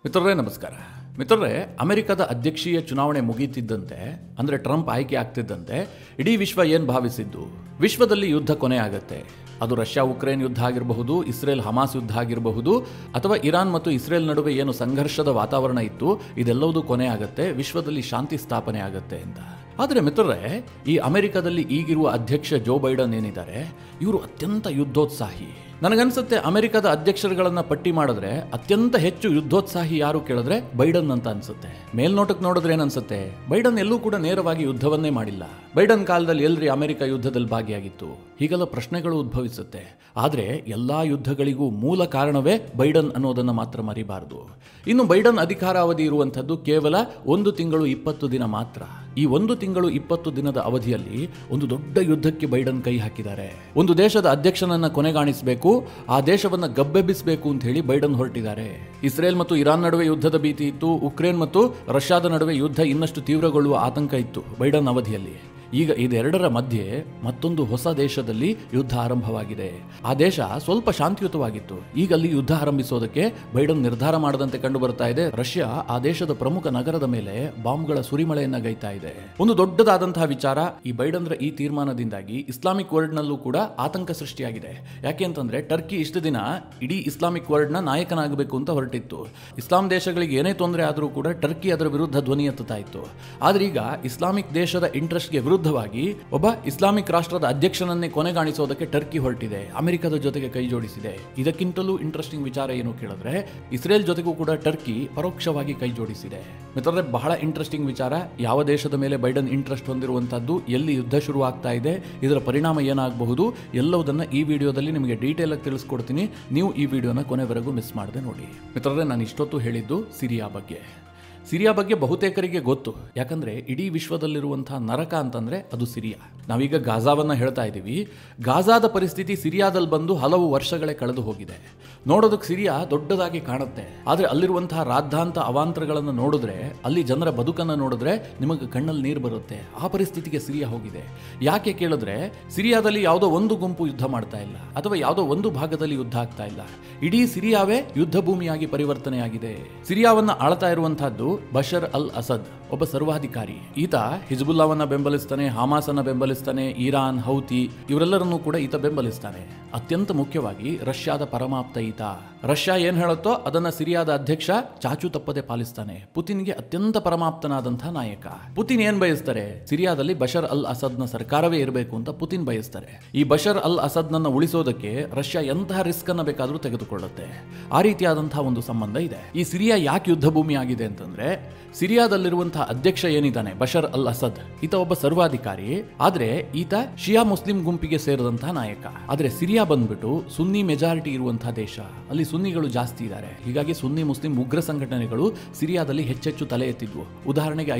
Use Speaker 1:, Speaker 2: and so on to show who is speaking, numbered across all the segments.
Speaker 1: ಮಿತ್ರರೇ ನಮಸ್ಕಾರ. ಮಿತ್ರರೇ, ಅಮೆರಿಕದ ಅಧ್ಯಕ್ಷೀಯ ಚುನಾವಣೆ ಮುಗಿಯುತ್ತಿದ್ದಂತೆ, ಅಂದರೆ ಟ್ರಂಪ್ ಆಯ್ಕೆ ಆಗ್ತಿದ್ದಂತೆ ಇಡೀ ವಿಶ್ವ ಏನು ಭಾವಿಸಿದ್ದು, ವಿಶ್ವದಲ್ಲಿ ಯುದ್ಧ ಕೊನೆ ಆಗತ್ತೆ. ಅದು ರಷ್ಯಾ ಉಕ್ರೇನ್ ಯುದ್ಧ ಆಗಿರಬಹುದು, ಇಸ್ರೇಲ್ ಹಮಾಸ್ ಯುದ್ಧ ಆಗಿರಬಹುದು, ಅಥವಾ ಇರಾನ್ ಮತ್ತು ಇಸ್ರೇಲ್ ನಡುವೆ ಏನು ಸಂಘರ್ಷದ ವಾತಾವರಣ ಇತ್ತು, ಇದೆಲ್ಲವೂ ಕೊನೆ ಆಗತ್ತೆ, ವಿಶ್ವದಲ್ಲಿ ಶಾಂತಿ ಸ್ಥಾಪನೆ ಆಗತ್ತೆ ಅಂತ. ಆದರೆ ಮಿತ್ರರೇ, ಈ ಅಮೆರಿಕದಲ್ಲಿ ಈಗಿರುವ ಅಧ್ಯಕ್ಷ ಜೋ ಬೈಡನ್ ಏನಿದ್ದಾರೆ, ಇವರು ಅತ್ಯಂತ ಯುದ್ಧೋತ್ಸಾಹಿ. ನನಗನ್ಸುತ್ತೆ ಅಮೆರಿಕದ ಅಧ್ಯಕ್ಷರುಗಳನ್ನ ಪಟ್ಟಿ ಮಾಡಿದ್ರೆ ಅತ್ಯಂತ ಹೆಚ್ಚು ಯುದ್ಧೋತ್ಸಾಹಿ ಯಾರು ಕೇಳಿದ್ರೆ ಬೈಡನ್ ಅಂತ ಅನ್ಸುತ್ತೆ. ಮೇಲ್ನೋಟಕ್ಕೆ ನೋಡಿದ್ರೆ ಏನನ್ಸುತ್ತೆ, ಬೈಡನ್ ಎಲ್ಲೂ ಕೂಡ ನೇರವಾಗಿ ಯುದ್ಧವನ್ನೇ ಮಾಡಿಲ್ಲ. ಬೈಡನ್ ಕಾಲದಲ್ಲಿ ಎಲ್ರಿ ಅಮೆರಿಕ ಯುದ್ಧದಲ್ಲಿ ಭಾಗಿಯಾಗಿತ್ತು, ಹೀಗೆಲ್ಲ ಪ್ರಶ್ನೆಗಳು ಉದ್ಭವಿಸುತ್ತೆ. ಆದರೆ ಎಲ್ಲಾ ಯುದ್ಧಗಳಿಗೂ ಮೂಲ ಕಾರಣವೇ ಬೈಡನ್ ಅನ್ನೋದನ್ನು ಮಾತ್ರ ಮರಿಬಾರದು. ಇನ್ನು ಬೈಡನ್ ಅಧಿಕಾರಾವಧಿ ಇರುವಂಥದ್ದು ಕೇವಲ 1 ತಿಂಗಳು 20 ದಿನ ಮಾತ್ರ. ಈ 1 ತಿಂಗಳು 20 ದಿನದ ಅವಧಿಯಲ್ಲಿ ಒಂದು ದೊಡ್ಡ ಯುದ್ಧಕ್ಕೆ ಬೈಡನ್ ಕೈ ಹಾಕಿದ್ದಾರೆ. ಒಂದು ದೇಶದ ಅಧ್ಯಕ್ಷನನ್ನ ಕೊನೆಗಾಣಿಸಬೇಕು, ಆ ದೇಶವನ್ನ ಗಬ್ಬೆಬ್ಬಿಸಬೇಕು ಅಂತ ಹೇಳಿ ಬೈಡನ್ ಹೊರಟಿದ್ದಾರೆ. ಇಸ್ರೇಲ್ ಮತ್ತು ಇರಾನ್ ನಡುವೆ ಯುದ್ಧದ ಭೀತಿ ಇತ್ತು, ಉಕ್ರೇನ್ ಮತ್ತು ರಷ್ಯಾದ ನಡುವೆ ಯುದ್ಧ ಇನ್ನಷ್ಟು ತೀವ್ರಗೊಳ್ಳುವ ಆತಂಕ ಇತ್ತು ಬೈಡನ್ ಅವಧಿಯಲ್ಲಿ. ಈಗ ಇದೆರಡರ ಮಧ್ಯೆ ಮತ್ತೊಂದು ಹೊಸ ದೇಶದಲ್ಲಿ ಯುದ್ಧ ಆರಂಭವಾಗಿದೆ. ಆ ದೇಶ ಸ್ವಲ್ಪ ಶಾಂತಿಯುತವಾಗಿತ್ತು, ಈಗ ಅಲ್ಲಿ ಯುದ್ಧ ಆರಂಭಿಸೋದಕ್ಕೆ ಬೈಡನ್ ನಿರ್ಧಾರ ಮಾಡದಂತೆ ಕಂಡು ಬರ್ತಾ ಇದೆ. ರಷ್ಯಾ ಆ ದೇಶದ ಪ್ರಮುಖ ನಗರದ ಮೇಲೆ ಬಾಂಬ್ಗಳ ಸುರಿಮಳೆಯನ್ನ ಗೈತಾ ಇದೆ. ಒಂದು ದೊಡ್ಡದಾದಂತಹ ವಿಚಾರ, ಈ ಬೈಡನ್ರ ಈ ತೀರ್ಮಾನದಿಂದಾಗಿ ಇಸ್ಲಾಮಿಕ್ ವರ್ಲ್ಡ್ ನಲ್ಲೂ ಕೂಡ ಆತಂಕ ಸೃಷ್ಟಿಯಾಗಿದೆ. ಯಾಕೆ ಅಂತಂದ್ರೆ ಟರ್ಕಿ ಇಷ್ಟು ದಿನ ಇಡೀ ಇಸ್ಲಾಮಿಕ್ ವರ್ಲ್ಡ್ ನ ನಾಯಕನಾಗಬೇಕು ಅಂತ ಹೊರಟಿತ್ತು. ಇಸ್ಲಾಂ ದೇಶಗಳಿಗೆ ಏನೇ ತೊಂದರೆ ಆದರೂ ಕೂಡ ಟರ್ಕಿ ಅದರ ವಿರುದ್ಧ ಧ್ವನಿ ಎತ್ತುತ್ತಾ ಇತ್ತು. ಆದ್ರೆ ಈಗ ಇಸ್ಲಾಮಿಕ್ ದೇಶದ ಇಂಟ್ರೆಸ್ಟ್ಗೆ ವಿರುದ್ಧವಾಗಿ ಒಬ್ಬ ಇಸ್ಲಾಮಿಕ್ ರಾಷ್ಟ್ರದ ಅಧ್ಯಕ್ಷನನ್ನೇ ಕೊನೆಗಾಣಿಸೋದಕ್ಕೆ ಟರ್ಕಿ ಹೊರಟಿದೆ, ಅಮೆರಿಕದ ಜೊತೆಗೆ ಕೈ ಜೋಡಿಸಿದೆ. ಇದಕ್ಕಿಂತಲೂ ಇಂಟ್ರೆಸ್ಟಿಂಗ್ ವಿಚಾರ ಏನು ಕೇಳಿದ್ರೆ, ಇಸ್ರೇಲ್ ಜೊತೆಗೂ ಕೂಡ ಟರ್ಕಿ ಪರೋಕ್ಷವಾಗಿ ಕೈ ಜೋಡಿಸಿದೆ. ಮಿತ್ರರೇ, ಬಹಳ ಇಂಟ್ರೆಸ್ಟಿಂಗ್ ವಿಚಾರ. ಯಾವ ದೇಶದ ಮೇಲೆ ಬೈಡನ್ ಇಂಟ್ರೆಸ್ಟ್ ಹೊಂದಿರುವಂತದ್ದು, ಎಲ್ಲಿ ಯುದ್ಧ ಶುರು ಆಗ್ತಾ ಇದೆ, ಇದರ ಪರಿಣಾಮ ಏನಾಗಬಹುದು, ಎಲ್ಲವುದನ್ನ ಈ ವಿಡಿಯೋದಲ್ಲಿ ನಿಮಗೆ ಡೀಟೇಲ್ ಆಗಿ ತಿಳಿಸ್ಕೊಡ್ತೀನಿ. ನೀವು ಈ ವಿಡಿಯೋನ ಕೊನೆವರೆಗೂ ಮಿಸ್ ಮಾಡದೆ ನೋಡಿ. ಮಿತ್ರರೇ, ನಾನು ಇಷ್ಟೊತ್ತು ಹೇಳಿದ್ದು ಸಿರಿಯಾ ಬಗ್ಗೆ. ಸಿರಿಯಾ ಬಗ್ಗೆ ಬಹುತೇಕರಿಗೆ ಗೊತ್ತು, ಯಾಕಂದ್ರೆ ಇಡೀ ವಿಶ್ವದಲ್ಲಿರುವಂತಹ ನರಕ ಅಂತಂದ್ರೆ ಅದು ಸಿರಿಯಾ. ನಾವೀಗ ಗಾಜಾವನ್ನ ಹೇಳ್ತಾ ಇದ್ದೀವಿ. ಗಾಜಾದ ಪರಿಸ್ಥಿತಿ ಸಿರಿಯಾದಲ್ಲಿ ಬಂದು ಹಲವು ವರ್ಷಗಳೇ ಕಳೆದು ಹೋಗಿದೆ. ನೋಡೋದಕ್ಕೆ ಸಿರಿಯಾ ದೊಡ್ಡದಾಗಿ ಕಾಣುತ್ತೆ, ಆದ್ರೆ ಅಲ್ಲಿರುವಂತಹ ರಾದ್ಧಾಂತ ಅವಾಂತರಗಳನ್ನು ನೋಡಿದ್ರೆ, ಅಲ್ಲಿ ಜನರ ಬದುಕನ್ನು ನೋಡಿದ್ರೆ ನಿಮಗೆ ಕಣ್ಣಲ್ಲಿ ನೀರು ಬರುತ್ತೆ. ಆ ಪರಿಸ್ಥಿತಿಗೆ ಸಿರಿಯಾ ಹೋಗಿದೆ. ಯಾಕೆ ಕೇಳಿದ್ರೆ, ಸಿರಿಯಾದಲ್ಲಿ ಯಾವುದೋ ಒಂದು ಗುಂಪು ಯುದ್ಧ ಮಾಡ್ತಾ ಇಲ್ಲ, ಅಥವಾ ಯಾವುದೋ ಒಂದು ಭಾಗದಲ್ಲಿ ಯುದ್ಧ ಆಗ್ತಾ ಇಲ್ಲ. ಇಡೀ ಸಿರಿಯಾವೇ ಯುದ್ಧ ಭೂಮಿಯಾಗಿ ಪರಿವರ್ತನೆಯಾಗಿದೆ. ಸಿರಿಯಾವನ್ನ ಆಳ್ತಾ ಇರುವಂತಹದ್ದು ಬಶರ್ ಅಲ್ ಅಸದ್, ಒಬ್ಬ ಸರ್ವಾಧಿಕಾರಿ. ಈತ ಹಿಜ್ಬುಲ್ಲಾವನ್ನ ಬೆಂಬಲಿಸ್ತಾನೆ, ಹಮಾಸ್ ಅನ್ನ ಬೆಂಬಲಿಸ್ತಾನೆ, ಇರಾನ್, ಹೌತಿ ಇವರೆಲ್ಲರನ್ನೂ ಕೂಡ ಈತ ಬೆಂಬಲಿಸ್ತಾನೆ. ಅತ್ಯಂತ ಮುಖ್ಯವಾಗಿ ರಷ್ಯಾದ ಪರಮಾಪ್ತ ಈತ. ರಷ್ಯಾ ಏನ್ ಹೇಳುತ್ತೋ ಅದನ್ನ ಸಿರಿಯಾದ ಅಧ್ಯಕ್ಷ ಚಾಚು ತಪ್ಪದೆ ಪಾಲಿಸ್ತಾನೆ. ಪುತಿನ್ಗೆ ಅತ್ಯಂತ ಪರಮಾಪ್ತನಾದಂತಹ ನಾಯಕ. ಪುತಿನ್ ಏನ್ ಬಯಸ್ತಾರೆ, ಸಿರಿಯಾದಲ್ಲಿ ಬಶರ್ ಅಲ್ ಅಸದ್ ನ ಸರ್ಕಾರವೇ ಇರಬೇಕು ಅಂತ ಪುತಿನ್ ಬಯಸ್ತಾರೆ. ಈ ಬಶರ್ ಅಲ್ ಅಸದ್ ನನ್ನ ಉಳಿಸೋದಕ್ಕೆ ರಷ್ಯಾ ಎಂತಹ ರಿಸ್ಕ್ ಅನ್ನ ಬೇಕಾದ್ರೂ ತೆಗೆದುಕೊಳ್ಳುತ್ತೆ. ಆ ರೀತಿಯಾದಂತಹ ಒಂದು ಸಂಬಂಧ ಇದೆ. ಈ ಸಿರಿಯಾ ಯಾಕೆ ಯುದ್ಧ ಭೂಮಿ ಆಗಿದೆ ಅಂತಂದ್ರೆ, ಸಿರಿಯಾದಲ್ಲಿರುವಂತಹ ಅಧ್ಯಕ್ಷ ಏನಿದ್ದಾನೆ ಬಶರ್ ಅಲ್ ಅಸದ್, ಈತ ಒಬ್ಬ ಸರ್ವಾಧಿಕಾರಿ. ಆದ್ರೆ ಈತ ಶಿಯಾ ಮುಸ್ಲಿಂ ಗುಂಪಿಗೆ ಸೇರಿದಂತಹ ನಾಯಕ. ಆದ್ರೆ ಸಿರಿಯಾ ಬಂದ್ಬಿಟ್ಟು ಸುನ್ನಿ ಮೆಜಾರಿಟಿ ಇರುವಂತಹ ದೇಶ, ಅಲ್ಲಿ ಸುನ್ನಿಗಳು ಜಾಸ್ತಿ ಇದ್ದಾರೆ. ಹೀಗಾಗಿ ಸುನ್ನಿ ಮುಸ್ಲಿಂ ಉಗ್ರ ಸಂಘಟನೆಗಳು ಸಿರಿಯಾದಲ್ಲಿ ಹೆಚ್ಚೆಚ್ಚು ತಲೆ ಎತ್ತಿದ್ವು. ಉದಾಹರಣೆಗೆ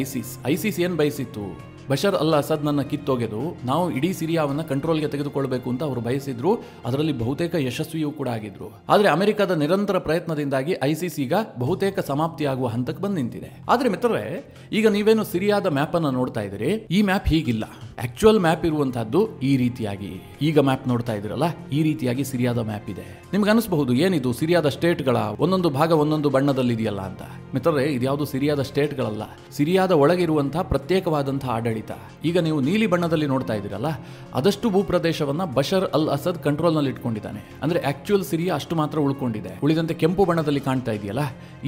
Speaker 1: ಐಸಿಸ್ ಏನ್ ಬಯಸಿತ್ತು, ಬಶರ್ ಅಲ್ ಅಸದ್ ನನ್ನ ಕಿತ್ತೊಗೆದು ನಾವು ಇಡೀ ಸಿರಿಯಾವನ್ನ ಕಂಟ್ರೋಲ್ಗೆ ತೆಗೆದುಕೊಳ್ಬೇಕು ಅಂತ ಅವರು ಬಯಸಿದ್ರು. ಅದರಲ್ಲಿ ಬಹುತೇಕ ಯಶಸ್ವಿಯೂ ಕೂಡ ಆಗಿದ್ರು. ಆದ್ರೆ ಅಮೆರಿಕದ ನಿರಂತರ ಪ್ರಯತ್ನದಿಂದಾಗಿ ಐಸಿಸ್ ಈಗ ಬಹುತೇಕ ಸಮಾಪ್ತಿಯಾಗುವ ಹಂತಕ್ಕೆ ಬಂದು ನಿಂತಿದೆ. ಆದ್ರೆ ಮಿತ್ರರೇ, ಈಗ ನೀವೇನು ಸಿರಿಯಾದ ಮ್ಯಾಪ್ ಅನ್ನ ನೋಡ್ತಾ ಇದ್ದೀರಿ, ಈ ಮ್ಯಾಪ್ ಹೀಗಿಲ್ಲ. ಆಕ್ಚುಯಲ್ ಮ್ಯಾಪ್ ಇರುವಂತಹದ್ದು ಈ ರೀತಿಯಾಗಿ, ಈಗ ಮ್ಯಾಪ್ ನೋಡ್ತಾ ಇದ್ದೀರಲ್ಲ, ಈ ರೀತಿಯಾಗಿ ಸಿರಿಯಾದ ಮ್ಯಾಪ್ ಇದೆ. ನಿಮ್ಗೆ ಅನಿಸಬಹುದು, ಏನಿದು ಸಿರಿಯಾದ ಸ್ಟೇಟ್ಗಳ ಒಂದೊಂದು ಭಾಗ ಒಂದೊಂದು ಬಣ್ಣದಲ್ಲಿ ಇದೆಯಲ್ಲ ಅಂತ. ಮಿತ್ರರೇ, ಇದ್ಯಾವುದು ಸಿರಿಯಾದ ಸ್ಟೇಟ್ಗಳಲ್ಲ, ಸಿರಿಯಾದ ಒಳಗಿರುವಂತಹ ಪ್ರತ್ಯೇಕವಾದಂತಹ ಆಡಳಿತ. ಈಗ ನೀವು ನೀಲಿ ಬಣ್ಣದಲ್ಲಿ ನೋಡ್ತಾ ಇದ್ದೀರಲ್ಲ, ಅದಷ್ಟು ಭೂಪ್ರದೇಶವನ್ನ ಬಶರ್ ಅಲ್ ಅಸದ್ ಕಂಟ್ರೋಲ್ ನಲ್ಲಿ ಇಟ್ಕೊಂಡಿದ್ದಾನೆ. ಅಂದ್ರೆ ಆಕ್ಚುಯಲ್ ಸಿರಿಯಾ ಅಷ್ಟು ಮಾತ್ರ ಉಳ್ಕೊಂಡಿದೆ. ಉಳಿದಂತೆ ಕೆಂಪು ಬಣ್ಣದಲ್ಲಿ ಕಾಣ್ತಾ ಇದೆಯಲ್ಲ,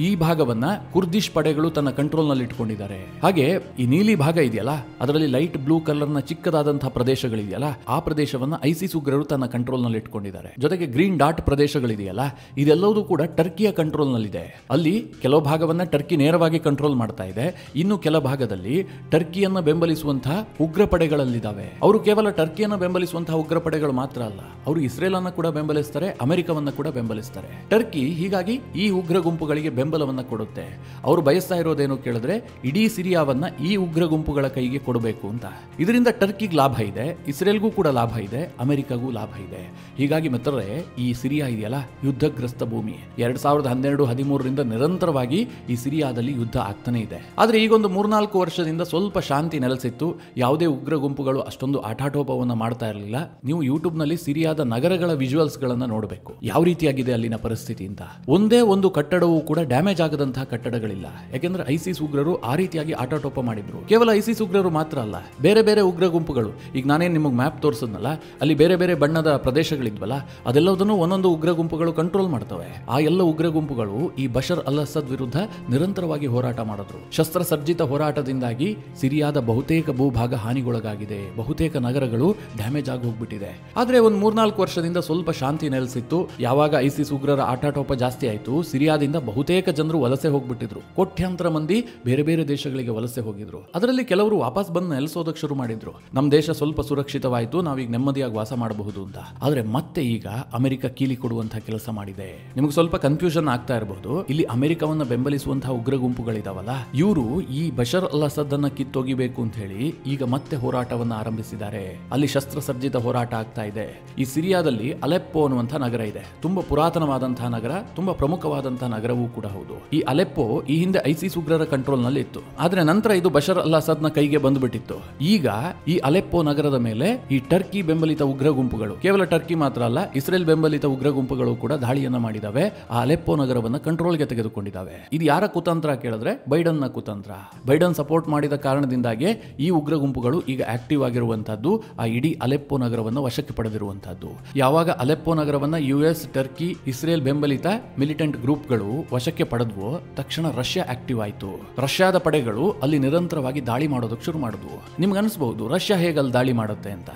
Speaker 1: ಈ ಭಾಗವನ್ನ ಕುರ್ದಿಶ್ ಪಡೆಗಳು ತನ್ನ ಕಂಟ್ರೋಲ್ ನಲ್ಲಿ ಇಟ್ಕೊಂಡಿದ್ದಾರೆ. ಹಾಗೆ ಈ ನೀಲಿ ಭಾಗ ಇದೆಯಲ್ಲ, ಅದರಲ್ಲಿ ಲೈಟ್ ಬ್ಲೂ ಕಲರ್ ನ ಚಿಕ್ಕದಾದಂತಹ ಪ್ರದೇಶಗಳಿದೆಯಲ್ಲ, ಆ ಪ್ರದೇಶವನ್ನ ಐಸಿಸ್ ಉಗ್ರರು ತನ್ನ ಕಂಟ್ರೋಲ್ ನಲ್ಲಿ ಇಟ್ಕೊಂಡಿದ್ದಾರೆ. ಜೊತೆಗೆ ಗ್ರೀನ್ ಡಾಟ್ ಪ್ರದೇಶಗಳಿದೆಯಲ್ಲ, ಇದೆಲ್ಲವೂ ಕೂಡ ಟರ್ಕಿಯ ಕಂಟ್ರೋಲ್ ನಲ್ಲಿದೆ. ಅಲ್ಲಿ ಕೆಲವು ಭಾಗವನ್ನ ಟರ್ಕಿ ನೇರವಾಗಿ ಕಂಟ್ರೋಲ್ ಮಾಡ್ತಾ ಇದೆ, ಇನ್ನು ಕೆಲ ಭಾಗದಲ್ಲಿ ಟರ್ಕಿಯನ್ನ ಬೆಂಬಲಿಸುವಂತಹ ಉಗ್ರ ಪಡೆಗಳಲ್ಲಿದ್ದಾವೆ. ಅವರು ಕೇವಲ ಟರ್ಕಿಯನ್ನು ಬೆಂಬಲಿಸುವಂತಹ ಉಗ್ರ ಪಡೆಗಳು ಮಾತ್ರ ಅಲ್ಲ, ಅವರು ಇಸ್ರೇಲ್ ಅನ್ನು ಕೂಡ ಬೆಂಬಲಿಸ್ತಾರೆ, ಅಮೆರಿಕವನ್ನ ಕೂಡ ಬೆಂಬಲಿಸ್ತಾರೆ. ಟರ್ಕಿ ಹೀಗಾಗಿ ಈ ಉಗ್ರ ಗುಂಪುಗಳಿಗೆ ಬೆಂಬಲವನ್ನ ಕೊಡುತ್ತೆ. ಅವರು ಬಯಸ್ತಾ ಇರೋದೇನು ಕೇಳಿದ್ರೆ, ಇಡೀ ಸಿರಿಯಾವನ್ನ ಈ ಉಗ್ರ ಗುಂಪುಗಳ ಕೈಗೆ ಕೊಡಬೇಕು ಅಂತ. ಇದರಿಂದ ಟರ್ಕಿಗೆ ಲಾಭ ಇದೆ, ಇಸ್ರೇಲ್ಗೂ ಕೂಡ ಲಾಭ ಇದೆ, ಅಮೆರಿಕಗೂ ಲಾಭ ಇದೆ. ಹೀಗಾಗಿ ಮಿತ್ರರೇ, ಈ ಸಿರಿಯಾ ಇದೆಯಲ್ಲ ಯುದ್ಧಗ್ರಸ್ತ ಭೂಮಿ. 2012-13 ನಿರಂತರವಾಗಿ ಈ ಸಿರಿಯಾದಲ್ಲಿ ಯುದ್ಧ ಆಗ್ತಾನೆ ಇದೆ. ಆದ್ರೆ ಈಗೊಂದು 3-4 ವರ್ಷದಿಂದ ಸ್ವಲ್ಪ ಶಾಂತಿ ನೆಲೆಸಿತ್ತು. ಯಾವುದೇ ಉಗ್ರ ಗುಂಪುಗಳು ಅಷ್ಟೊಂದು ಆಟಾಟೋಪವನ್ನು ಮಾಡ್ತಾ ಇರಲಿಲ್ಲ. ನೀವು ಯೂಟ್ಯೂಬ್ ನಲ್ಲಿ ಸಿರಿಯಾದ ನಗರಗಳ ವಿಜುವಲ್ಸ್ ಗಳನ್ನ ನೋಡಬೇಕು, ಯಾವ ರೀತಿಯಾಗಿದೆ ಅಲ್ಲಿನ ಪರಿಸ್ಥಿತಿ ಅಂತ. ಒಂದೇ ಒಂದು ಕಟ್ಟಡವೂ ಕೂಡ ಡ್ಯಾಮೇಜ್ ಆಗದಂತಹ ಕಟ್ಟಡಗಳಿಲ್ಲ. ಯಾಕೆಂದ್ರೆ ಐಸಿಸ್ ಉಗ್ರರು ಆ ರೀತಿಯಾಗಿ ಆಟಾಟೋಪ ಮಾಡಿದ್ರು. ಕೇವಲ ಐಸಿಸ್ ಉಗ್ರರು ಮಾತ್ರ ಅಲ್ಲ, ಬೇರೆ ಬೇರೆ ಉಗ್ರ ಗುಂಪುಗಳು. ಈಗ ನಾನೇನು ನಿಮಗೆ ಮ್ಯಾಪ್ ತೋರಿಸಿದ್ನಲ್ಲ, ಅಲ್ಲಿ ಬೇರೆ ಬೇರೆ ಬಣ್ಣದ ಪ್ರದೇಶಗಳಿದ್ವಲ್ಲ, ಅದೆಲ್ಲದನ್ನು ಒಂದೊಂದು ಉಗ್ರ ಗುಂಪುಗಳು ಕಂಟ್ರೋಲ್ ಮಾಡ್ತವೆ. ಆ ಎಲ್ಲ ಉಗ್ರ ಗುಂಪುಗಳು ಈ ಬಶರ್ ಅಲ್ ಅಸದ್ ವಿರುದ್ಧ ನಿರಂತರವಾಗಿ ಹೋರಾಟ ಮಾಡಿದ್ರು. ಶಸ್ತ್ರಸಜ್ಜಿತ ಹೋರಾಟದಿಂದಾಗಿ ಸಿರಿಯಾದ ಬಹುತೇಕ ಭೂಭಾಗ ಹಾನಿಗೊಳಗಾಗಿದೆ, ಬಹುತೇಕ ನಗರಗಳು ಡ್ಯಾಮೇಜ್ ಆಗಿ ಹೋಗ್ಬಿಟ್ಟಿದೆ. ಆದ್ರೆ ಒಂದು 3-4 ವರ್ಷದಿಂದ ಸ್ವಲ್ಪ ಶಾಂತಿ ನೆಲೆಸಿತ್ತು. ಯಾವಾಗ ಐಸಿಸ್ ಉಗ್ರರ ಆಟಾಟೋಪ ಜಾಸ್ತಿ ಆಯಿತು, ಸಿರಿಯಾದಿಂದ ಬಹುತೇಕ ಜನರು ವಲಸೆ ಹೋಗ್ಬಿಟ್ಟಿದ್ರು. ಕೋಟ್ಯಾಂತರ ಮಂದಿ ಬೇರೆ ಬೇರೆ ದೇಶಗಳಿಗೆ ವಲಸೆ ಹೋಗಿದ್ರು. ಅದರಲ್ಲಿ ಕೆಲವರು ವಾಪಸ್ ಬಂದು ನೆಲೆಸೋದಕ್ಕೆ ಶುರು ಮಾಡಿದ್ರು. ನಮ್ಮ ದೇಶ ಸ್ವಲ್ಪ ಸುರಕ್ಷಿತವಾಯಿತು, ನಾವೀಗ ನೆಮ್ಮದಿಯಾಗಿ ವಾಸ ಮಾಡಬಹುದು ಅಂತ. ಆದ್ರೆ ಮತ್ತೆ ಈಗ ಅಮೆರಿಕ ಕೀಲಿ ಕೊಡುವಂತಹ ಕೆಲಸ ಮಾಡಿದೆ. ನಿಮಗೆ ಸ್ವಲ್ಪ ಕನ್ಫ್ಯೂಷನ್ ಆಗ್ತಾ ಇರಬಹುದು. ಇಲ್ಲಿ ಅಮೆರಿಕವನ್ನ ಬೆಂಬಲಿಸುವಂತಹ ಉಗ್ರ ಗುಂಪುಗಳಿದಾವಲ್ಲ, ಇವರು ಈ ಬಶರ್ ಅಲ್ ಅಸದ್ ಅನ್ನ ಕಿತ್ತೊಗಿಬೇಕು ಅಂತ ಹೇಳಿ ಈಗ ಮತ್ತೆ ಹೋರಾಟವನ್ನ ಆರಂಭಿಸಿದ್ದಾರೆ. ಅಲ್ಲಿ ಶಸ್ತ್ರಸಜ್ಜಿತ ಹೋರಾಟ ಆಗ್ತಾ ಇದೆ. ಈ ಸಿರಿಯಾದಲ್ಲಿ ಅಲೆಪ್ಪೋ ಅನ್ನುವಂತಹ ನಗರ ಇದೆ. ತುಂಬಾ ಪುರಾತನವಾದಂತಹ ನಗರ, ತುಂಬಾ ಪ್ರಮುಖವಾದಂತಹ ನಗರವೂ ಕೂಡ ಹೌದು. ಈ ಅಲೆಪ್ಪೋ ಈ ಹಿಂದೆ ಐಸಿಸ್ ಉಗ್ರರ ಕಂಟ್ರೋಲ್ ನಲ್ಲಿ ಇತ್ತು. ಆದ್ರೆ ನಂತರ ಇದು ಬಶರ್ ಅಲ್ ಅಸದ್ ನ ಕೈಗೆ ಬಂದುಬಿಟ್ಟಿತ್ತು. ಈಗ ಈ ಅಲೆಪ್ಪೋ ನಗರದ ಮೇಲೆ ಈ ಟರ್ಕಿ ಬೆಂಬಲಿತ ಉಗ್ರ ಗುಂಪುಗಳು, ಕೇವಲ ಟರ್ಕಿ ಮಾತ್ರ ಅಲ್ಲ, ಇಸ್ರೇಲ್ ಬೆಂಬಲಿತ ಉಗ್ರ ಗುಂಪುಗಳು ಕೂಡ ದಾಳಿಯನ್ನ ಮಾಡಿದಾವೆ. ಆ ಅಲೆಪ್ಪೋ ನಗರವನ್ನ ಕಂಟ್ರೋಲ್ಗೆ ತೆಗೆದುಕೊಂಡಿದ್ದಾವೆ. ಇದು ಯಾರ ಕುತಂತ್ರ ಕೇಳಿದ್ರೆ ಬೈಡನ್ ನ ಕುತಂತ್ರ. ಬೈಡನ್ ಸಪೋರ್ಟ್ ಮಾಡಿದ ಕಾರಣದಿಂದಾಗಿ ಈ ಉಗ್ರ ಗುಂಪುಗಳು ಈಗ ಆಕ್ಟಿವ್ ಆಗಿರುವಂತಹದ್ದು, ಆ ಇಡೀ ಅಲೆಪ್ಪೋ ನಗರವನ್ನು ವಶಕ್ಕೆ ಪಡೆದಿರುವಂತಹದ್ದು. ಯಾವಾಗ ಅಲೆಪ್ಪೋ ನಗರವನ್ನ ಯುಎಸ್, ಟರ್ಕಿ, ಇಸ್ರೇಲ್ ಬೆಂಬಲಿತ ಮಿಲಿಟೆಂಟ್ ಗ್ರೂಪ್ಗಳು ವಶಕ್ಕೆ ಪಡೆದ್ವು, ತಕ್ಷಣ ರಷ್ಯಾ ಆಕ್ಟಿವ್ ಆಯಿತು. ರಷ್ಯಾದ ಪಡೆಗಳು ಅಲ್ಲಿ ನಿರಂತರವಾಗಿ ದಾಳಿ ಮಾಡೋದಕ್ಕೆ ಶುರು ಮಾಡಿದ್ವು. ನಿಮ್ಗೆ ಅನಿಸಬಹುದು ರಷ್ಯಾ ಹೇಗೆ ಅಲ್ಲಿ ದಾಳಿ ಮಾಡುತ್ತೆ ಅಂತ.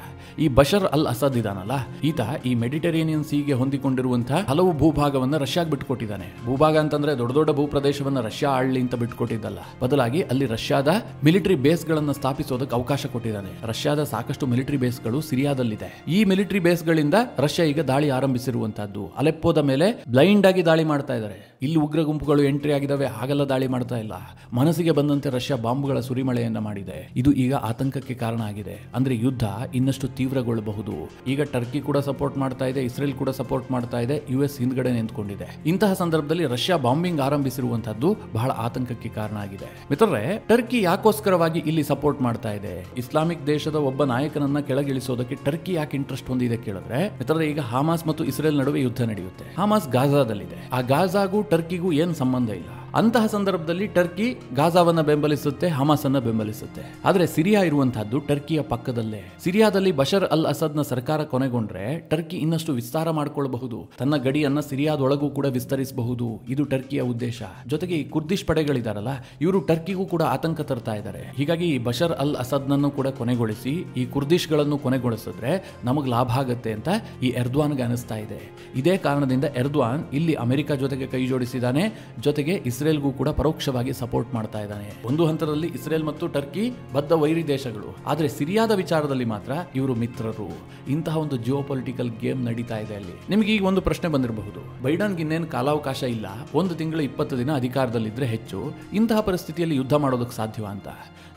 Speaker 1: ಈ ಬಶರ್ ಅಲ್ ಅಸದ್ ಇದಾನಲ್ಲ, ಈತ ಈ ಮೆಡಿಟರೇನಿಯನ್ ಸೀಗೆ ಹೊಂದಿಕೊಂಡಿರುವಂತಹ ಹಲವು ಭೂಭಾಗವನ್ನ ರಷ್ಯಾಗೆ ಬಿಟ್ಟುಕೊಟ್ಟಿದ್ದಾನೆ. ಭೂಭಾಗ ಅಂತಂದ್ರೆ ದೊಡ್ಡ ದೊಡ್ಡ ಭೂಪ್ರದೇಶವನ್ನ ರಷ್ಯಾ ಆಳ್ಲಿ ಅಂತ ಬಿಟ್ಟುಕೊಟ್ಟಿದ್ದಲ್ಲ, ಬದಲಾಗಿ ಅಲ್ಲಿ ರಷ್ಯಾದ ಮಿಲಿಟರಿ ಬೇಸ್ ಗಳನ್ನ ಸ್ಥಾಪಿಸೋದಕ್ಕೆ ಅವಕಾಶ ಕೊಟ್ಟಿದ್ದಾನೆ. ರಷ್ಯಾದ ಸಾಕಷ್ಟು ಮಿಲಿಟರಿ ಬೇಸ್ಗಳು ಸಿರಿಯಾದಲ್ಲಿದೆ. ಈ ಮಿಲಿಟರಿ ಬೇಸ್ಗಳಿಂದ ರಷ್ಯಾ ಈಗ ದಾಳಿ ಆರಂಭಿಸಿರುವಂತಹದ್ದು. ಅಲೆಪ್ಪೋದ ಮೇಲೆ ಬ್ಲೈಂಡ್ ಆಗಿ ದಾಳಿ ಮಾಡ್ತಾ ಇದ್ದಾರೆ. ಇಲ್ಲಿ ಉಗ್ರ ಗುಂಪುಗಳು ಎಂಟ್ರಿ ಆಗಿದಾವೆ, ಹಾಗೆಲ್ಲ ದಾಳಿ ಮಾಡ್ತಾ ಇಲ್ಲ. ಮನಸ್ಸಿಗೆ ಬಂದಂತೆ ರಷ್ಯಾ ಬಾಂಬ್ಗಳ ಸುರಿಮಳೆಯನ್ನ ಮಾಡಿದೆ. ಇದು ಈಗ ಆತಂಕಕ್ಕೆ ಕಾರಣ ಆಗಿದೆ. ಅಂದ್ರೆ ಯುದ್ಧ ಇನ್ನಷ್ಟು ತೀವ್ರಗೊಳ್ಳಬಹುದು. ಈಗ ಟರ್ಕಿ ಕೂಡ ಸಪೋರ್ಟ್ ಮಾಡ್ತಾ ಇದೆ, ಇಸ್ರೇಲ್ ಕೂಡ ಸಪೋರ್ಟ್ ಮಾಡ್ತಾ ಇದೆ, ಯುಎಸ್ ಹಿಂದ್ಗಡೆ ನಿಂತ್ಕೊಂಡಿದೆ. ಇಂತಹ ಸಂದರ್ಭದಲ್ಲಿ ರಷ್ಯಾ ಬಾಂಬಿಂಗ್ ಆರಂಭಿಸಿರುವಂತಹದ್ದು ಬಹಳ ಆತಂಕಕ್ಕೆ ಕಾರಣ ಆಗಿದೆ. ಮಿತ್ರರೇ, ಟರ್ಕಿ ಯಾಕೋಸ್ಕರವಾಗಿ ಇಲ್ಲಿ ಸಪೋರ್ಟ್ ಮಾಡ್ತಾ ಇದೆ? ಇಸ್ಲಾಮಿಕ್ ದೇಶದ ಒಬ್ಬ ನಾಯಕನನ್ನ ಕೆಳಗಿಳಿಸೋದಕ್ಕೆ ಟರ್ಕಿ ಯಾಕೆ ಇಂಟ್ರೆಸ್ಟ್ ಹೊಂದಿದೆ ಕೇಳಿದ್ರೆ, ಮಿತ್ರರೇ, ಈಗ ಹಮಾಸ್ ಮತ್ತು ಇಸ್ರೇಲ್ ನಡುವೆ ಯುದ್ಧ ನಡೆಯುತ್ತೆ. ಹಮಾಸ್ ಗಾಜಾದಲ್ಲಿದೆ. ಆ ಗಾಜಾಗೂ ಟರ್ಕಿಗೂ ಏನು ಸಂಬಂಧ ಇಲ್ಲ. ಅಂತಹ ಸಂದರ್ಭದಲ್ಲಿ ಟರ್ಕಿ ಗಾಜಾವನ್ನ ಬೆಂಬಲಿಸುತ್ತೆ, ಹಮಾಸ್ ಅನ್ನ ಬೆಂಬಲಿಸುತ್ತೆ. ಆದ್ರೆ ಸಿರಿಯಾ ಇರುವಂತಹದ್ದು ಟರ್ಕಿಯ ಪಕ್ಕದಲ್ಲೇ. ಸಿರಿಯಾದಲ್ಲಿ ಬಶರ್ ಅಲ್ ಅಸದ್ ನ ಸರ್ಕಾರ ಕೊನೆಗೊಂಡ್ರೆ ಟರ್ಕಿ ಇನ್ನಷ್ಟು ವಿಸ್ತಾರ ಮಾಡಿಕೊಳ್ಳಬಹುದು. ತನ್ನ ಗಡಿಯನ್ನ ಸಿರಿಯಾದೊಳಗೂ ಕೂಡ ವಿಸ್ತರಿಸಬಹುದು. ಇದು ಟರ್ಕಿಯ ಉದ್ದೇಶ. ಜೊತೆಗೆ ಈ ಕುರ್ದಿಶ್ ಪಡೆಗಳಿದಾರಲ್ಲ, ಇವರು ಟರ್ಕಿಗೂ ಕೂಡ ಆತಂಕ ತರ್ತಾ ಇದ್ದಾರೆ. ಹೀಗಾಗಿ ಈ ಬಶರ್ ಅಲ್ ಅಸದ್ ನನ್ನು ಕೂಡ ಕೊನೆಗೊಳಿಸಿ ಈ ಕುರ್ದಿಶ್ ಗಳನ್ನು ಕೊನೆಗೊಳಿಸಿದ್ರೆ ನಮಗೆ ಲಾಭ ಆಗುತ್ತೆ ಅಂತ ಈ ಎರ್ದ್ವಾನ್ಗೆ ಅನಿಸ್ತಾ ಇದೆ. ಇದೇ ಕಾರಣದಿಂದ ಎರ್ದ್ವಾನ್ ಇಲ್ಲಿ ಅಮೆರಿಕ ಜೊತೆಗೆ ಕೈ ಜೋಡಿಸಿದ್ದಾನೆ. ಜೊತೆಗೆ ಇಸ್ರೇಲ್ಗೂ ಕೂಡ ಪರೋಕ್ಷವಾಗಿ ಸಪೋರ್ಟ್ ಮಾಡ್ತಾ ಇದ್ದಾನೆ. ಒಂದು ಹಂತದಲ್ಲಿ ಇಸ್ರೇಲ್ ಮತ್ತು ಟರ್ಕಿ ಬದ್ಧ ವೈರಿ ದೇಶಗಳು, ಆದ್ರೆ ಸಿರಿಯಾದ ವಿಚಾರದಲ್ಲಿ ಮಾತ್ರ ಇವರು ಮಿತ್ರರು. ಇಂತಹ ಒಂದು ಜಿಯೋ ಪೊಲಿಟಿಕಲ್ ಗೇಮ್ ನಡೀತಾ ಇದೆ ಅಲ್ಲಿ. ನಿಮಗೆ ಈಗ ಒಂದು ಪ್ರಶ್ನೆ ಬಂದಿರಬಹುದು, ಬೈಡನ್ಗೆ ಇನ್ನೇನು ಕಾಲಾವಕಾಶ ಇಲ್ಲ, 1 ತಿಂಗಳು 20 ದಿನ ಅಧಿಕಾರದಲ್ಲಿದ್ರೆ ಹೆಚ್ಚು, ಇಂತಹ ಪರಿಸ್ಥಿತಿಯಲ್ಲಿ ಯುದ್ಧ ಮಾಡೋದಕ್ಕೆ ಸಾಧ್ಯವಾ ಅಂತ.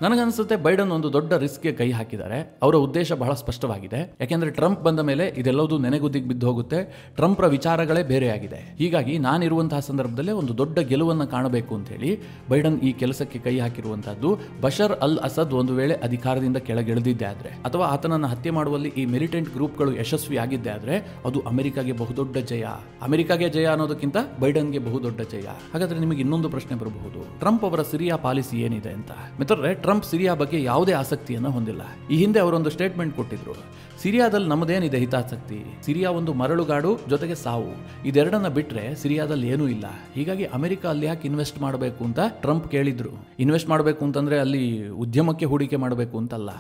Speaker 1: ನನಗನ್ಸುತ್ತೆ ಬೈಡನ್ ಒಂದು ದೊಡ್ಡ ರಿಸ್ಕ್ಗೆ ಕೈ ಹಾಕಿದ್ದಾರೆ. ಅವರ ಉದ್ದೇಶ ಬಹಳ ಸ್ಪಷ್ಟವಾಗಿದೆ. ಯಾಕೆಂದ್ರೆ ಟ್ರಂಪ್ ಬಂದ ಮೇಲೆ ಇದೆಲ್ಲವೂ ನೆನೆಗುದ್ದಿಗೆ ಬಿದ್ದು ಹೋಗುತ್ತೆ. ಟ್ರಂಪ್ರ ವಿಚಾರಗಳೇ ಬೇರೆಯಾಗಿದೆ. ಹೀಗಾಗಿ ನಾನಿರುವಂತಹ ಸಂದರ್ಭದಲ್ಲೇ ಒಂದು ದೊಡ್ಡ ಗೆಲುವನ್ನು ಕಾಣಬೇಕು ಅಂತ ಹೇಳಿ ಬೈಡನ್ ಈ ಕೆಲಸಕ್ಕೆ ಕೈ ಹಾಕಿರುವಂತಹದ್ದು. ಬಶರ್ ಅಲ್ ಅಸದ್ ಒಂದು ವೇಳೆ ಅಧಿಕಾರದಿಂದ ಕೆಳಗಿಳಿದಿದ್ದೆ ಆದ್ರೆ, ಅಥವಾ ಆತನನ್ನು ಹತ್ಯೆ ಮಾಡುವಲ್ಲಿ ಈ ಮಿಲಿಟೆಂಟ್ ಗ್ರೂಪ್ಗಳು ಯಶಸ್ವಿಯಾಗಿದ್ದೆ ಆದ್ರೆ, ಅದು ಅಮೆರಿಕಾಗೆ ಬಹುದೊಡ್ಡ ಜಯ. ಅಮೆರಿಕಾಗೆ ಜಯ ಅನ್ನೋದಕ್ಕಿಂತ ಬೈಡನ್ಗೆ ಬಹುದೊಡ್ಡ ಜಯ. ಹಾಗಾದ್ರೆ ನಿಮಗೆ ಇನ್ನೊಂದು ಪ್ರಶ್ನೆ ಬರಬಹುದು, ಟ್ರಂಪ್ ಅವರ ಸಿರಿಯಾ ಪಾಲಿಸಿ ಏನಿದೆ ಅಂತ. ಮಿತ್ರರೇ, ಟ್ರಂಪ್ ಸಿರಿಯಾ ಬಗ್ಗೆ ಯಾವುದೇ ಆಸಕ್ತಿಯನ್ನು ಹೊಂದಿಲ್ಲ. ಈ ಹಿಂದೆ ಅವರೊಂದು ಸ್ಟೇಟ್ಮೆಂಟ್ ಕೊಟ್ಟಿದ್ರು, ಸಿರಿಯಾದಲ್ಲಿ ನಮ್ಮದೇನಿದೆ ಹಿತಾಸಕ್ತಿ, ಸಿರಿಯಾ ಒಂದು ಮರಳುಗಾಡು ಜೊತೆಗೆ ಸಾವು, ಇದೆರಡನ್ನ ಬಿಟ್ರೆ ಸಿರಿಯಾದಲ್ಲಿ ಏನೂ ಇಲ್ಲ. ಹೀಗಾಗಿ ಅಮೆರಿಕ ಅಲ್ಲಿ ಯಾಕೆ ಇನ್ವೆಸ್ಟ್ ಮಾಡಬೇಕು ಅಂತ ಟ್ರಂಪ್ ಕೇಳಿದ್ರು. ಇನ್ವೆಸ್ಟ್ ಮಾಡಬೇಕು ಅಂತಂದ್ರೆ ಅಲ್ಲಿ ಉದ್ಯಮಕ್ಕೆ ಹೂಡಿಕೆ ಮಾಡಬೇಕು ಅಂತಲ್ಲ,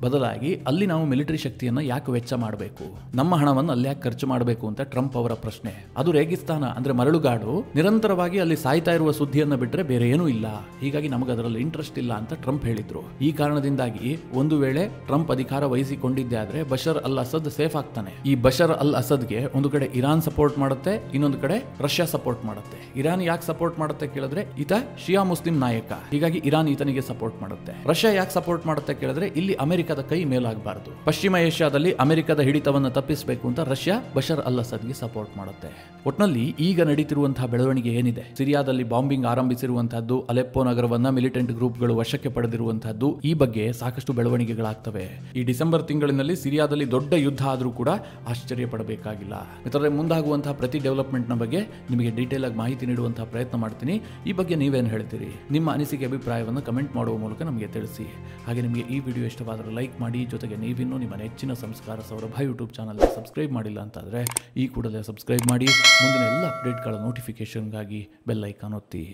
Speaker 1: ಬದಲಾಗಿ ಅಲ್ಲಿ ನಾವು ಮಿಲಿಟರಿ ಶಕ್ತಿಯನ್ನು ಯಾಕೆ ವೆಚ್ಚ ಮಾಡಬೇಕು, ನಮ್ಮ ಹಣವನ್ನು ಅಲ್ಲಿ ಯಾಕೆ ಖರ್ಚು ಮಾಡಬೇಕು ಅಂತ ಟ್ರಂಪ್ ಅವರ ಪ್ರಶ್ನೆ. ಅದು ರೇಗಿಸ್ತಾನ ಅಂದ್ರೆ ಮರಳುಗಾಡು, ನಿರಂತರವಾಗಿ ಅಲ್ಲಿ ಸಾಯ್ತಾ ಇರುವ ಸುದ್ದಿಯನ್ನು ಬಿಟ್ಟರೆ ಬೇರೆ ಏನೂ ಇಲ್ಲ. ಹೀಗಾಗಿ ನಮಗೆ ಅದರಲ್ಲಿ ಇಂಟ್ರೆಸ್ಟ್ ಇಲ್ಲ ಅಂತ ಟ್ರಂಪ್ ಹೇಳಿದ್ರು. ಈ ಕಾರಣದಿಂದಾಗಿ ಒಂದು ವೇಳೆ ಟ್ರಂಪ್ ಅಧಿಕಾರ ವಹಿಸಿಕೊಂಡಿದ್ದೆ ಆದ್ರೆ ಬಶರ್ ಅಲ್ ಅಸದ್ ಸೇಫ್ ಆಗ್ತಾನೆ. ಈ ಬಶರ್ ಅಲ್ ಅಸದ್ಗೆ ಒಂದು ಕಡೆ ಇರಾನ್ ಸಪೋರ್ಟ್ ಮಾಡುತ್ತೆ, ಇನ್ನೊಂದು ಕಡೆ ರಷ್ಯಾ ಸಪೋರ್ಟ್ ಮಾಡುತ್ತೆ. ಇರಾನ್ ಯಾಕೆ ಸಪೋರ್ಟ್ ಮಾಡುತ್ತೆ ಕೇಳಿದ್ರೆ ಈತ ಶಿಯಾ ಮುಸ್ಲಿಂ ನಾಯಕ, ಹೀಗಾಗಿ ಇರಾನ್ ಈತನಿಗೆ ಸಪೋರ್ಟ್ ಮಾಡುತ್ತೆ. ರಷ್ಯಾ ಯಾಕೆ ಸಪೋರ್ಟ್ ಮಾಡುತ್ತೆ ಕೇಳಿದ್ರೆ ಇಲ್ಲಿ ಅಮೆರಿಕ ಅಮೆರಿಕದ ಕೈ ಮೇಲಾಗಬಾರದು. ಪಶ್ಚಿಮ ಏಷ್ಯಾದಲ್ಲಿ ಅಮೆರಿಕದ ಹಿಡಿತವನ್ನು ತಪ್ಪಿಸಬೇಕು ಅಂತ ರಷ್ಯಾ ಬಶರ್ ಅಲ್ ಅಸದ್ಗೆ ಸಪೋರ್ಟ್ ಮಾಡುತ್ತೆ. ಒಟ್ನಲ್ಲಿ ಈಗ ನಡೀತಿರುವಂತಹ ಬೆಳವಣಿಗೆ ಏನಿದೆ, ಸಿರಿಯಾದಲ್ಲಿ ಬಾಂಬಿಂಗ್ ಆರಂಭಿಸಿರುವಂತಹದ್ದು, ಅಲೆಪ್ಪೋ ನಗರವನ್ನ ಮಿಲಿಟೆಂಟ್ ಗ್ರೂಪ್ಗಳು ವಶಕ್ಕೆ ಪಡೆದಿರುವಂತಹದ್ದು, ಈ ಬಗ್ಗೆ ಸಾಕಷ್ಟು ಬೆಳವಣಿಗೆಗಳಾಗ್ತವೆ. ಈ ಡಿಸೆಂಬರ್ ತಿಂಗಳಿನಲ್ಲಿ ಸಿರಿಯಾದಲ್ಲಿ ದೊಡ್ಡ ಯುದ್ಧ ಆದರೂ ಕೂಡ ಆಶ್ಚರ್ಯ ಪಡಬೇಕಾಗಿಲ್ಲ. ಮಿತ್ರರೇ, ಮುಂದಾಗುವಂತಹ ಪ್ರತಿ ಡೆವಲಪ್ಮೆಂಟ್ನ ಬಗ್ಗೆ ನಿಮಗೆ ಡೀಟೇಲ್ ಆಗಿ ಮಾಹಿತಿ ನೀಡುವಂತಹ ಪ್ರಯತ್ನ ಮಾಡ್ತೀನಿ. ಈ ಬಗ್ಗೆ ನೀವೇನು ಹೇಳ್ತೀರಿ? ನಿಮ್ಮ ಅನಿಸಿಕೆ ಅಭಿಪ್ರಾಯವನ್ನು ಕಮೆಂಟ್ ಮಾಡುವ ಮೂಲಕ ನಮಗೆ ತಿಳಿಸಿ. ಹಾಗೆ ನಿಮಗೆ ಈ ವಿಡಿಯೋ ಇಷ್ಟವಾದರೆ ಲೈಕ್ ಮಾಡಿ. ಜೊತೆಗೆ ನೀವಿನ್ನೂ ನಿಮ್ಮ ನೆಚ್ಚಿನ ಸಂಸ್ಕಾರ ಸೌರಭ ಯೂಟ್ಯೂಬ್ ಚಾನಲ್ಗೆ ಸಬ್ಸ್ಕ್ರೈಬ್ ಮಾಡಿಲ್ಲ ಅಂತಾದರೆ ಈ ಕೂಡಲೇ ಸಬ್ಸ್ಕ್ರೈಬ್ ಮಾಡಿ. ಮುಂದಿನ ಎಲ್ಲ ಅಪ್ಡೇಟ್ಗಳ ನೋಟಿಫಿಕೇಷನ್ಗಾಗಿ ಬೆಲ್ ಐಕಾನ್ ಒತ್ತಿ.